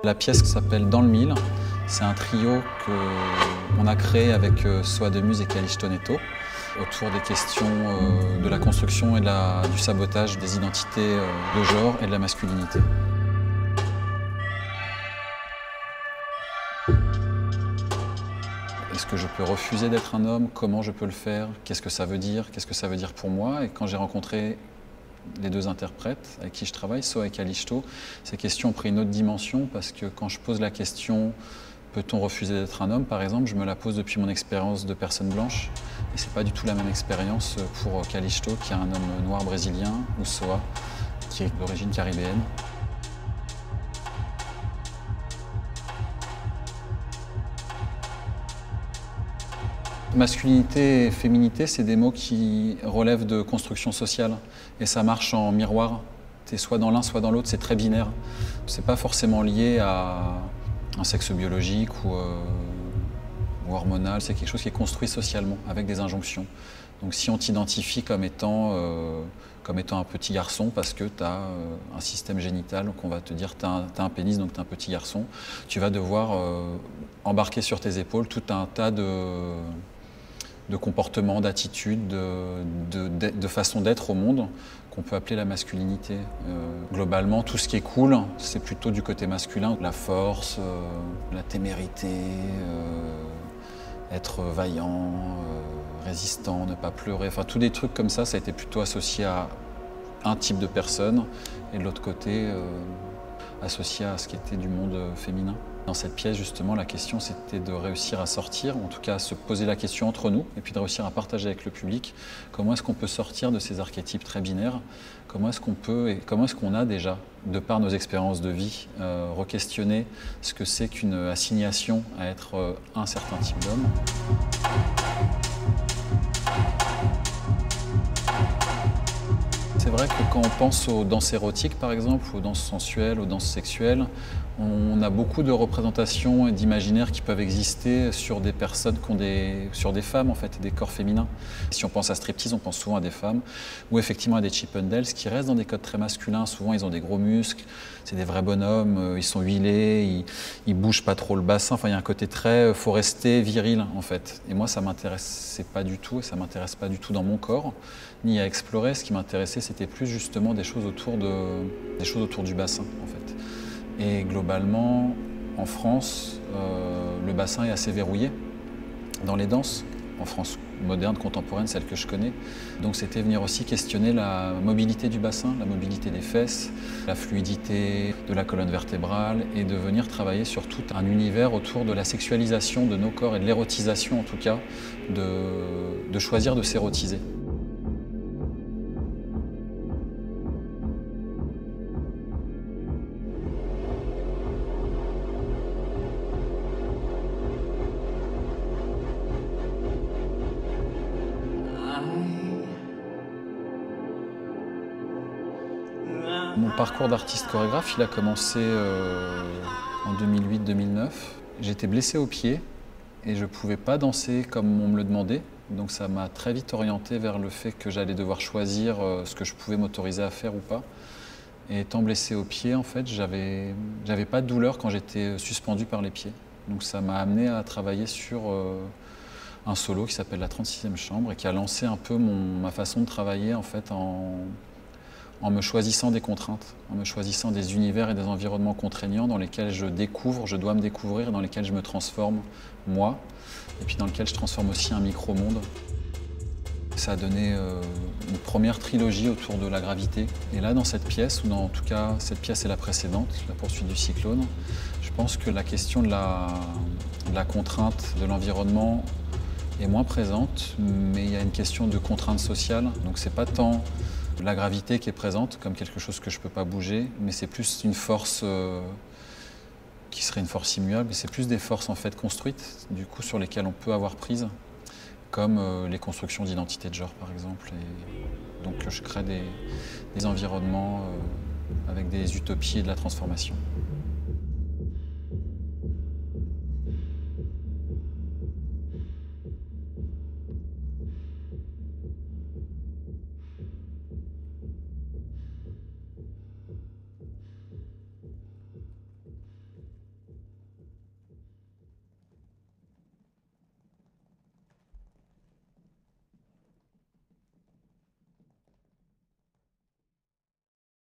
La pièce s'appelle Dans le mille. C'est un trio qu'on a créé avec Soa de Muse et Calixto Neto autour des questions de la construction et du sabotage des identités de genre et de la masculinité. Est-ce que je peux refuser d'être un homme? Comment je peux le faire? Qu'est-ce que ça veut dire? Qu'est-ce que ça veut dire pour moi? Et quand j'ai rencontré les deux interprètes avec qui je travaille, Soa et Calixto, ces questions ont pris une autre dimension parce que quand je pose la question peut-on refuser d'être un homme, par exemple, je me la pose depuis mon expérience de personne blanche. Et c'est pas du tout la même expérience pour Calixto, qui est un homme noir brésilien, ou Soa, qui est d'origine caribéenne. Masculinité et féminité, c'est des mots qui relèvent de construction sociale. Et ça marche en miroir. Tu es soit dans l'un, soit dans l'autre, c'est très binaire. C'est pas forcément lié à un sexe biologique ou hormonal. C'est quelque chose qui est construit socialement, avec des injonctions. Donc si on t'identifie comme étant un petit garçon parce que tu as un système génital, qu'on va te dire tu as un pénis, donc tu es un petit garçon, tu vas devoir embarquer sur tes épaules tout un tas de comportements, d'attitudes, de façon d'être au monde qu'on peut appeler la masculinité. Globalement, tout ce qui est cool, c'est plutôt du côté masculin. La force, la témérité, être vaillant, résistant, ne pas pleurer. Enfin, tous des trucs comme ça a été plutôt associé à un type de personne et de l'autre côté, associé à ce qui était du monde féminin. Dans cette pièce, justement, la question, c'était de réussir à sortir, en tout cas à se poser la question entre nous, et puis de réussir à partager avec le public comment est-ce qu'on peut sortir de ces archétypes très binaires, comment est-ce qu'on peut, et comment est-ce qu'on a déjà, de par nos expériences de vie, re-questionner ce que c'est qu'une assignation à être un certain type d'homme. C'est vrai que quand on pense aux danses érotiques, par exemple, aux danses sensuelles, aux danses sexuelles, on a beaucoup de représentations et d'imaginaires qui peuvent exister sur des personnes sur des femmes, en fait, des corps féminins. Si on pense à striptease, on pense souvent à des femmes, ou effectivement à des Chippendales qui restent dans des codes très masculins. Souvent, ils ont des gros muscles, c'est des vrais bonhommes, ils sont huilés, ils bougent pas trop le bassin. Enfin, il y a un côté très faut rester viril, en fait. Et moi, ça m'intéressait pas du tout, et ça m'intéresse pas du tout dans mon corps, ni à explorer. Ce qui m'intéressait, c'était plus justement des choses autour du bassin, en fait. Et globalement, en France, le bassin est assez verrouillé dans les danses, en France moderne, contemporaine, celle que je connais. Donc c'était venir aussi questionner la mobilité du bassin, la mobilité des fesses, la fluidité de la colonne vertébrale et de venir travailler sur tout un univers autour de la sexualisation de nos corps et de l'érotisation en tout cas, de choisir de s'érotiser. Mon parcours d'artiste chorégraphe, il a commencé en 2008-2009. J'étais blessé au pied et je ne pouvais pas danser comme on me le demandait. Donc ça m'a très vite orienté vers le fait que j'allais devoir choisir ce que je pouvais m'autoriser à faire ou pas. Et étant blessé au pied, en fait, j'avais pas de douleur quand j'étais suspendu par les pieds. Donc ça m'a amené à travailler sur un solo qui s'appelle La 36e chambre et qui a lancé un peu ma façon de travailler en fait en me choisissant des contraintes, en me choisissant des univers et des environnements contraignants dans lesquels je dois me découvrir, dans lesquels je me transforme, moi, et puis dans lesquels je transforme aussi un micro-monde. Ça a donné une première trilogie autour de la gravité. Et là, dans cette pièce, ou en tout cas cette pièce et la précédente, La poursuite du cyclone, je pense que la question de la contrainte, de l'environnement est moins présente, mais il y a une question de contrainte sociale. Donc c'est pas tant la gravité qui est présente comme quelque chose que je ne peux pas bouger, mais c'est plus une force qui serait une force immuable, c'est plus des forces en fait construites, du coup sur lesquelles on peut avoir prise, comme les constructions d'identité de genre par exemple. Et donc je crée des environnements avec des utopies et de la transformation.